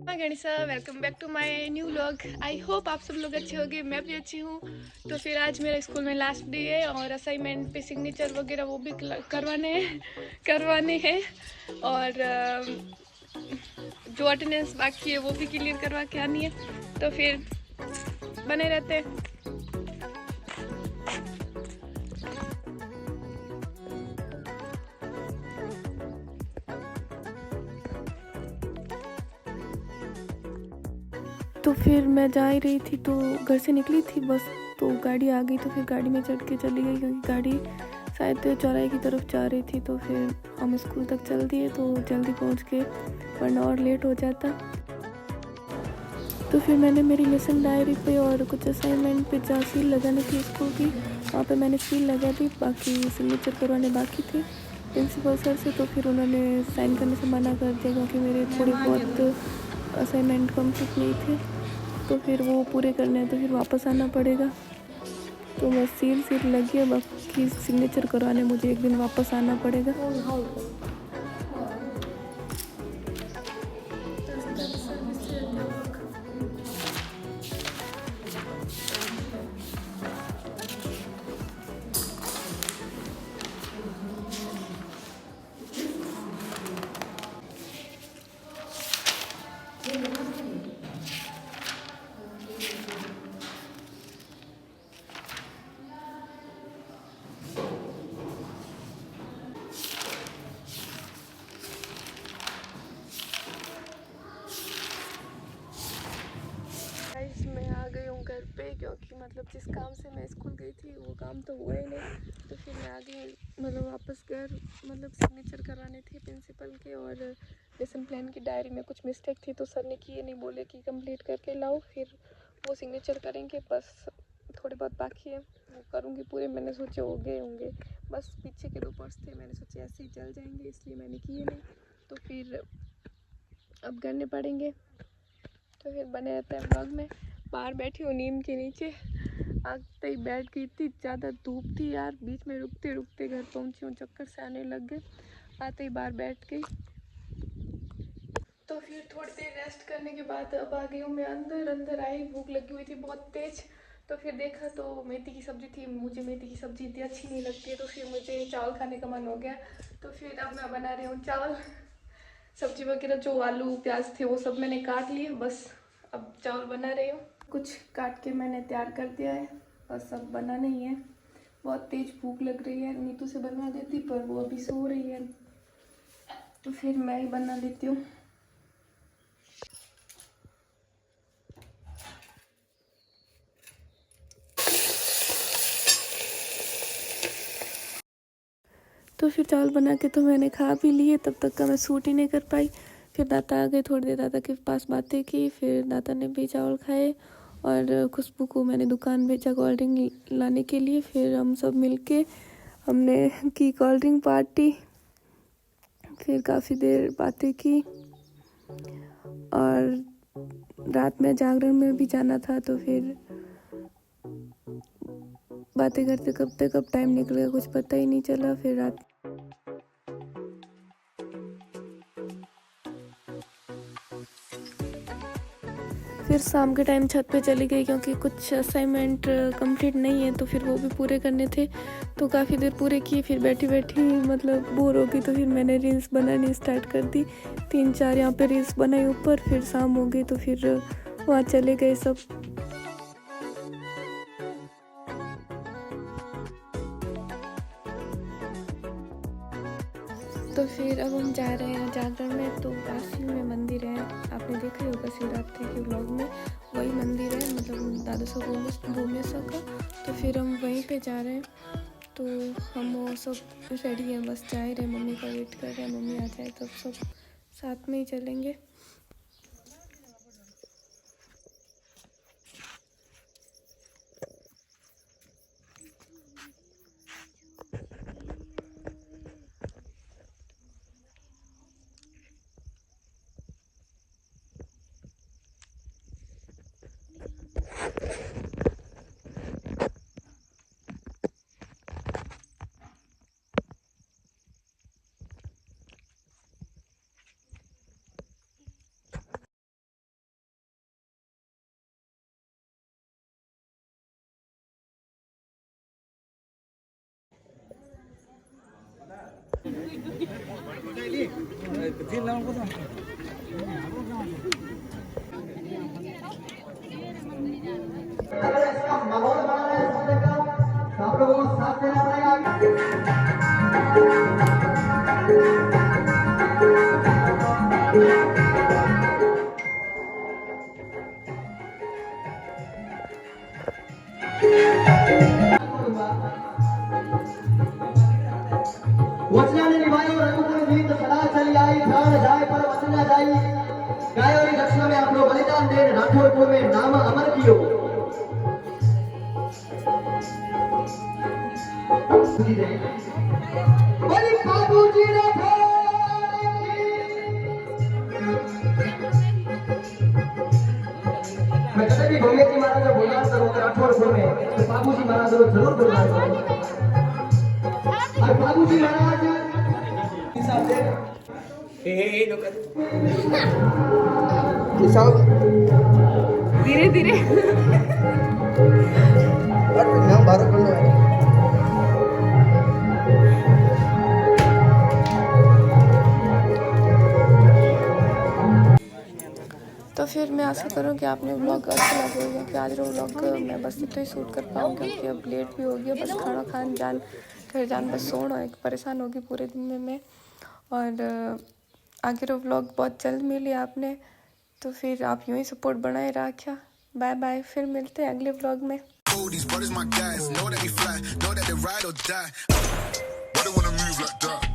हाय गणिसा, welcome back to my new vlog. I hope आप सब लोग अच्छे होंगे, मैं भी अच्छी हूँ। तो फिर आज मेरा स्कूल में लास्ट डे है और असाइनमेंट पे सिग्नेचर वगैरह वो भी करवाने हैं और जो अटेंडेंस बाकी है वो भी क्लियर करवा के आनी है। तो फिर बने रहते हैं। तो फिर मैं जा ही रही थी, तो घर से निकली थी बस, तो गाड़ी आ गई। तो फिर गाड़ी में चढ़ के चली गई क्योंकि गाड़ी शायद चौराहे की तरफ जा रही थी। तो फिर हम स्कूल तक चल दिए तो जल्दी पहुंच गए, वरना और लेट हो जाता। तो फिर मैंने मेरी लेसन डायरी पे और कुछ असाइनमेंट पे जहाँ सील लगानी थी स्कूल की, वहाँ पे मैंने सील लगा दी। बाकी सिग्नेचर करवाने बाकी थे प्रिंसिपल सर से। तो फिर उन्होंने साइन करने से मना कर दिया क्योंकि मेरे थोड़े बहुत असाइनमेंट कंप्लीट नहीं थे, तो फिर वो पूरे करने हैं, तो फिर वापस आना पड़ेगा। तो बस सील लगी है, बाकी सिग्नेचर करवाने मुझे एक दिन वापस आना पड़ेगा। मैं आ गई हूँ घर पे, क्योंकि मतलब जिस काम से मैं स्कूल गई थी वो काम तो हुआ ही नहीं। तो फिर मैं आ गई मतलब वापस घर, मतलब सिग्नेचर कराने थे प्रिंसिपल के। और लेसन प्लान की डायरी में कुछ मिस्टेक थी तो सर ने किए नहीं, बोले कि कंप्लीट करके लाओ, फिर वो सिग्नेचर करेंगे। बस थोड़े बहुत बाकी है, वो करूँगी पूरे। मैंने सोचे हो गए होंगे, बस पीछे के 2 पर्स थे, मैंने सोचे ऐसे ही चल जाएंगे, इसलिए मैंने किए नहीं। तो फिर अब करने पड़ेंगे। तो फिर बने रहते हैं ब्लॉग में। बाहर बैठी हूँ नीम के नीचे, आते ही बैठ गई, इतनी ज़्यादा धूप थी यार। बीच में रुकते रुकते घर पहुँची हूँ, चक्कर से आने लग गए, आते ही बाहर बैठ गई। तो फिर थोड़ी देर रेस्ट करने के बाद अब आ गई हूँ मैं अंदर आई, भूख लगी हुई थी बहुत तेज। तो फिर देखा तो मेथी की सब्ज़ी थी, मुझे मेथी की सब्ज़ी इतनी अच्छी नहीं लगती है, तो फिर मुझे चावल खाने का मन हो गया। तो फिर अब मैं बना रही हूँ चावल। सब्जी वगैरह जो आलू प्याज थे वो सब मैंने काट लिए, बस अब चावल बना रही हूँ। कुछ काट के मैंने तैयार कर दिया है, बस अब बनाना ही है। बहुत तेज भूख लग रही है, नीतू से बनवा देती पर वो अभी सो रही है, तो फिर मैं ही बना लेती हूँ। तो फिर चावल बना के तो मैंने खा भी लिए, तब तक का मैं सूट ही नहीं कर पाई। फिर दादा आ गए, थोड़ी देर दादा के पास बातें की, फिर दादा ने भी चावल खाए और खुशबू को मैंने दुकान भेजा कोल्ड ड्रिंक लाने के लिए। फिर हम सब मिलके हमने की कोल्ड ड्रिंक पार्टी, फिर काफ़ी देर बातें की। और रात में जागरण में भी जाना था, तो फिर बातें करते करते कब टाइम निकल गया कुछ पता ही नहीं चला। फिर रात फिर शाम के टाइम छत पे चली गई क्योंकि कुछ असाइनमेंट कंप्लीट नहीं है, तो फिर वो भी पूरे करने थे। तो काफ़ी देर पूरे किए, फिर बैठी बैठी मतलब बोर हो गई, तो फिर मैंने रील्स बनानी स्टार्ट कर दी। 3-4 यहाँ पे रील्स बनाई ऊपर, फिर शाम हो गई तो फिर वहाँ चले गए सब। तो फिर अब हम जा रहे हैं जागरण में। तो काशी में मंदिर है, आपने देखा ही होगा शिवरात्रि के ब्लॉग में, वही मंदिर है, मतलब दादा साहब भूमेश्वर का। तो फिर हम वहीं पे जा रहे हैं। तो हम वो सब रेडी हैं, बस जा ही रहे, मम्मी का वेट कर रहे हैं, मम्मी आ जाए तब सब साथ में ही चलेंगे। अगर इसका माहौल बना रहे हैं सुनने का तो आप लोगों को साथ देना पड़ेगा। वचनाने निभाई और रघुकुल गीत सदा चली आई, प्राण जाए पर वचन न जाई। गायो री रचना में आपनो बलिदान दे राठौर कुल में नाम अमर कियो। बोली बाबूजी राठौर की। मैं कभी भी भोगे जी महाराज को बुला करूंगा राठौर कुल में तो बाबूजी महाराज को जरूर बुला करूंगा। और बाबूजी महाराज धीरे धीरे तो फिर मैं आशा करूँ कि आपने व्लॉग अच्छा लगा होगा कि आज व्लॉग मैं बस इतना ही शूट कर पाऊँ क्योंकि अब लेट भी हो गया। बस खाना खान जान घर जान बस सोना एक परेशान होगी पूरे दिन में मैं। और आगे व्लॉग बहुत जल्द मिली आपने, तो फिर आप यूँ ही सपोर्ट बनाए रखा। बाय बाय, फिर मिलते हैं अगले व्लॉग में। These brothers my guys, know that they fly, know that they ride or die. Why they wanna move like that?